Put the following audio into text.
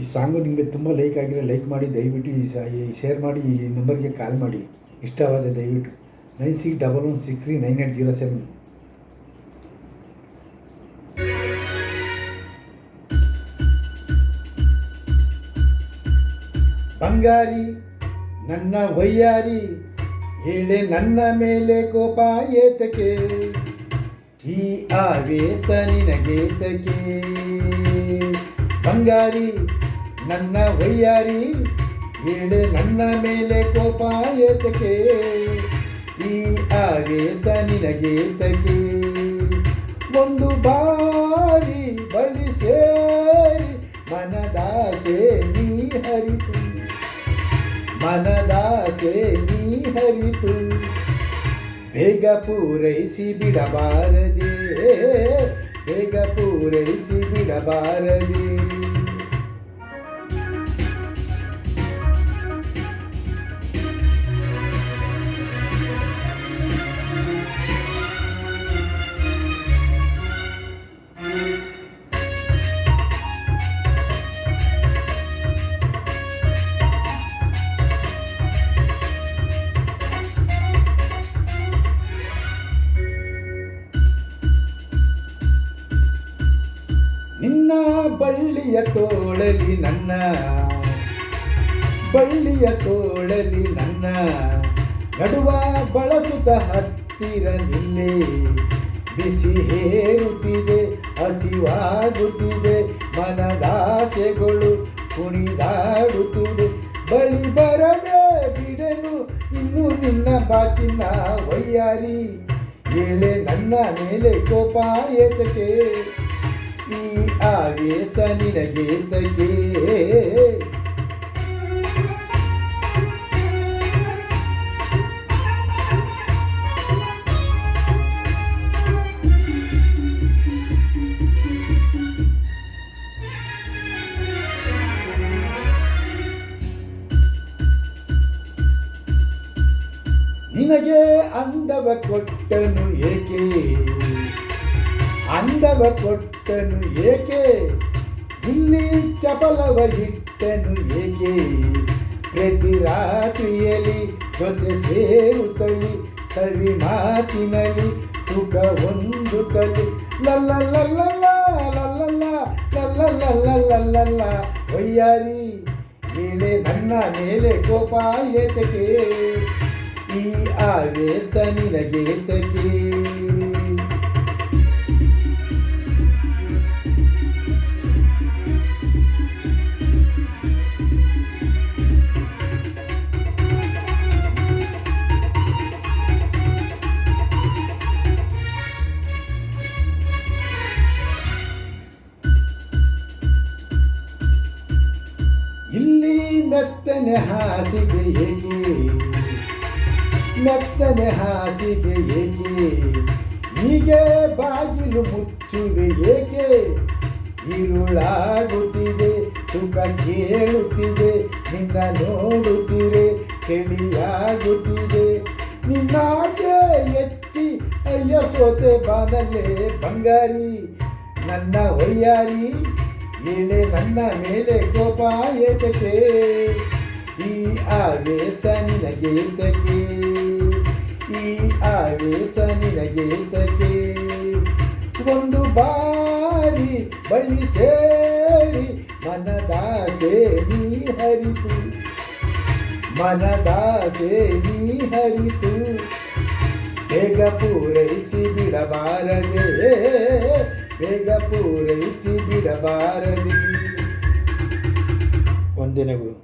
ಈ ಸಾಂಗು ನಿಮಗೆ ತುಂಬ ಲೈಕ್ ಆಗಿರೋ ಲೈಕ್ ಮಾಡಿ, ದಯವಿಟ್ಟು ಈ ಶೇರ್ ಮಾಡಿ, ಈ ನಂಬರ್ಗೆ ಕಾಲ್ ಮಾಡಿ. ಇಷ್ಟವಾದರೆ ದಯವಿಟ್ಟು 9611639807. ಬಂಗಾರಿ ನನ್ನ ವಯ್ಯಾರಿ, ಹೇಳೆ ನನ್ನ ಮೇಲೆ ಕೋಪ ಏತಕ್ಕೆ, ಈ ಆವೇಶ ನಿನಗೇತಕ್ಕೆ. ಬಂಗಾರಿ ನನ್ನ ವಯ್ಯಾರಿ, ಹೇಳೆ ನನ್ನ ಮೇಲೆ ಕೋಪ ಏತಕ್ಕೆ, ಈ ಆವೇಶ ನಿನಗೇತಕ್ಕೆ. ಒಂದು ಬಾರಿ ಬಳಿ ಸೇರಿ ಮನದಾಸೆ ನೀ ಹರಿತು, ಮನದಾಸೆ ನೀ ಹರಿತು. ಬೇಗ ಪೂರೈಸಿ ಬಿಡಬಾರದೆ, ಬೇಗ ಪೂರೈಸಿ ಬಿಡಬಾರದೆ. ನಿನ್ನ ಬಳ್ಳಿಯ ತೋಳಲಿ ನನ್ನ, ಬಳ್ಳಿಯ ತೋಳಲಿ ನನ್ನ, ನಡುವ ಬಳಸುತ್ತ ಹತ್ತಿರ ನಿಲ್ಲೆ. ಬಿಸಿ ಹೇರುತ್ತಿದೆ, ಹಸಿವಾಗುತ್ತಿದೆ, ಮನದಾಸೆಗಳು ಕುಣಿದಾಡುತ್ತಿದೆ. ಬಳಿ ಬರದೆ ಬಿಡೆನು ಇನ್ನು ನಿನ್ನ ಬಾಚಿನ ವಯ್ಯಾರಿ, ಹೇಳೆ ನನ್ನ ಮೇಲೆ ಕೋಪ ಏತಕ್ಕೆ, ಈ ಆವೇಶ ನಿನಗೇತಕ್ಕೆ. ನಿನಗೆ ಅಂದವ ಕೊಟ್ಟನು ಏಕೆ, ಅಂದವ ಕೊಟ್ಟನು ಏಕೆ, ಇಲ್ಲಿ ಚಪಲವ ಇಟ್ಟನು ಏಕೆ. ಪ್ರತಿ ರಾತ್ರಿಯಲ್ಲಿ ಜೊತೆ ಸೇರುತ್ತಲಿ, ಸವಿ ಮಾತಿನಲ್ಲಿ ಸುಖ ಹೊಂದುತ್ತಲಿ. ಲಲ್ಲ ಲಲ್ಲ ಲಲ್ಲ ಲಲ್ಲ ವಯ್ಯಾರಿ, ಹೇಳೆ ನನ್ನ ಮೇಲೆ ಕೋಪ ಏತಕ್ಕೆ, ಈ ಆವೇಶ ನಿನಗೇತಕ್ಕೆ. ಇಲ್ಲಿ ಮೆತ್ತನೆ ಹಾಸಿಗೆ ಏಕೆ, ಮೆತ್ತನೆ ಹಾಸಿಗೆ ಏಕೆ, ಹೀಗೆ ಬಾಗಿಲು ಮುಚ್ಚುವೆ ಏಕೆ. ഇരുളാಗುತ್ತಿದೆ ಸುಖ ಕೇಳುತ್ತಿದೆ ನಿನ್ನ ನೋಡುತ್ತಿರೆ ಚಳಿಯಾಗುತ್ತಿದೆ ನಿನ್ನಾಸೆ ಎಚ್ಚಿ ಅಯ್ಯ ಸೋತೆ ಬಾನಲ್ಲೇ ಬಂಗಾರಿ ನನ್ನ ವಯ್ಯಾರಿ ಏಳೆ ನನ್ನ ಮೇಲೆ ಕೋಪ ಏತಕ್ಕೆ ಈ ಆವೇಶ ನಿನಗೇತಕ್ಕೆ ಈ ಆವೇಶ ನಿನಗೇತಕ್ಕೆ ಒಂದು ಬಾರಿ ಬಳಿ ಸೇರಿ ಮನದಾಸೆ ನೀ ಹರಿತು ಮನದಾಸೆ ನೀ ಹರಿತು ಬೇಗ ಪೂರೈಸಿ ಬಿಡಬಾರದೆ ಬೇಗ ಪೂರೈಸಿ ಬಿಡಬಾರದೆ. ವಂದನೆಗಳು.